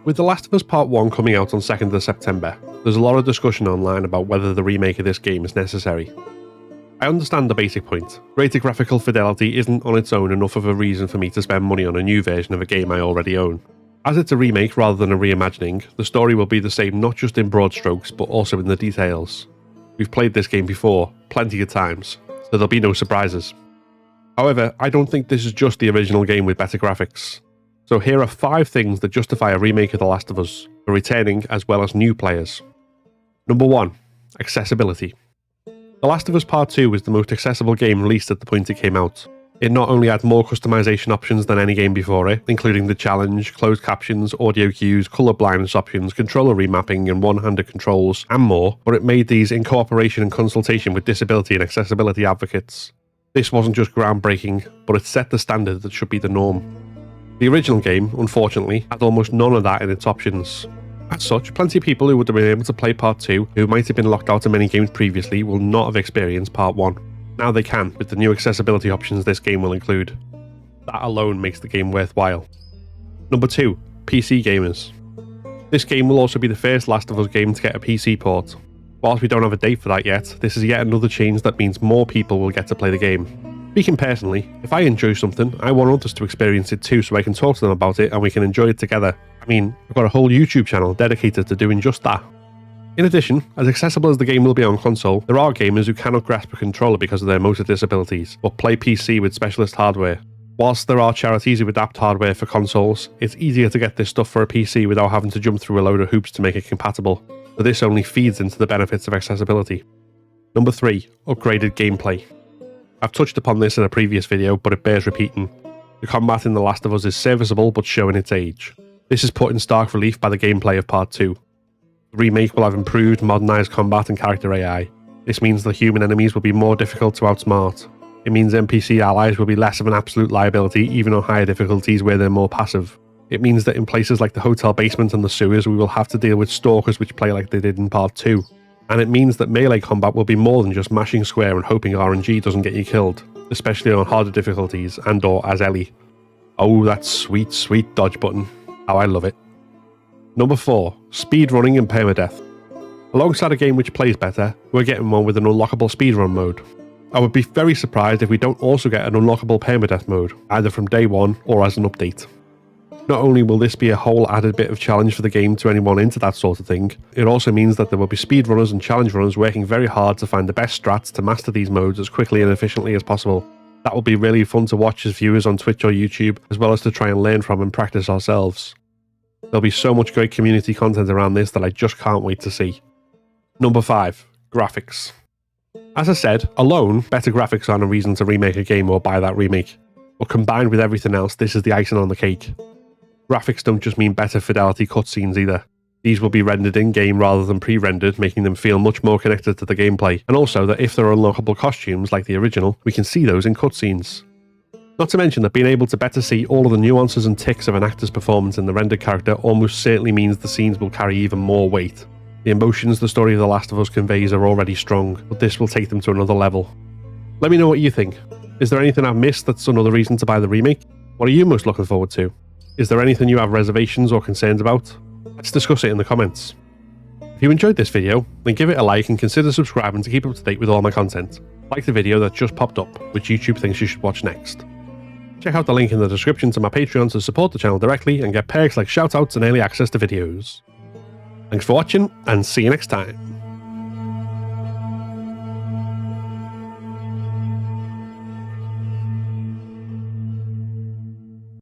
With The Last of Us Part 1 coming out on 2nd of September, there's a lot of discussion online about whether the remake of this game is necessary. I understand the basic point. Greater graphical fidelity isn't on its own enough of a reason for me to spend money on a new version of a game I already own. As it's a remake rather than a reimagining, the story will be the same not just in broad strokes but also in the details. We've played this game before, plenty of times, so there'll be no surprises. However, I don't think this is just the original game with better graphics. So here are 5 things that justify a remake of The Last of Us, for returning as well as new players. Number 1. Accessibility. The Last of Us Part 2 was the most accessible game released at the point it came out. It not only had more customization options than any game before it, including the challenge, closed captions, audio cues, colour blindness options, controller remapping and one-handed controls, and more, but it made these in cooperation and consultation with disability and accessibility advocates. This wasn't just groundbreaking, but it set the standard that should be the norm. The original game, unfortunately, had almost none of that in its options. As such, plenty of people who would have been able to play Part 2, who might have been locked out of many games previously, will not have experienced Part 1. Now they can, with the new accessibility options this game will include. That alone makes the game worthwhile. Number 2. PC gamers. This game will also be the first Last of Us game to get a PC port. Whilst we don't have a date for that yet, this is yet another change that means more people will get to play the game. Speaking personally, if I enjoy something, I want others to experience it too so I can talk to them about it and we can enjoy it together. I mean, I've got a whole YouTube channel dedicated to doing just that. In addition, as accessible as the game will be on console, there are gamers who cannot grasp a controller because of their motor disabilities, but play PC with specialist hardware. Whilst there are charities who adapt hardware for consoles, it's easier to get this stuff for a PC without having to jump through a load of hoops to make it compatible, so this only feeds into the benefits of accessibility. Number 3. Upgraded gameplay. I've touched upon this in a previous video, but it bears repeating. The combat in The Last of Us is serviceable but showing its age. This is put in stark relief by the gameplay of Part 2. The remake will have improved, modernised combat and character AI. This means the human enemies will be more difficult to outsmart. It means NPC allies will be less of an absolute liability, even on higher difficulties where they're more passive. It means that in places like the hotel basement and the sewers we will have to deal with stalkers which play like they did in Part 2. And it means that melee combat will be more than just mashing square and hoping RNG doesn't get you killed, especially on harder difficulties and or as Ellie. Oh, that sweet, sweet dodge button. How I love it. Number 4. Speedrunning and permadeath. Alongside a game which plays better, we're getting one with an unlockable speedrun mode. I would be very surprised if we don't also get an unlockable permadeath mode, either from day one or as an update. Not only will this be a whole added bit of challenge for the game to anyone into that sort of thing, it also means that there will be speedrunners and challenge runners working very hard to find the best strats to master these modes as quickly and efficiently as possible. That will be really fun to watch as viewers on Twitch or YouTube, as well as to try and learn from and practice ourselves. There'll be so much great community content around this that I just can't wait to see. Number 5. Graphics. As I said, alone, better graphics aren't a reason to remake a game or buy that remake. But combined with everything else, this is the icing on the cake. Graphics don't just mean better fidelity cutscenes either. These will be rendered in-game rather than pre-rendered, making them feel much more connected to the gameplay, and also that if there are unlockable costumes like the original, we can see those in cutscenes. Not to mention that being able to better see all of the nuances and ticks of an actor's performance in the rendered character almost certainly means the scenes will carry even more weight. The emotions the story of The Last of Us conveys are already strong, but this will take them to another level. Let me know what you think. Is there anything I've missed that's another reason to buy the remake? What are you most looking forward to? Is there anything you have reservations or concerns about? Let's discuss it in the comments. If you enjoyed this video, then give it a like and consider subscribing to keep up to date with all my content. Like the video that just popped up, which YouTube thinks you should watch next. Check out the link in the description to my Patreon to support the channel directly and get perks like shoutouts and early access to videos. Thanks for watching, and see you next time.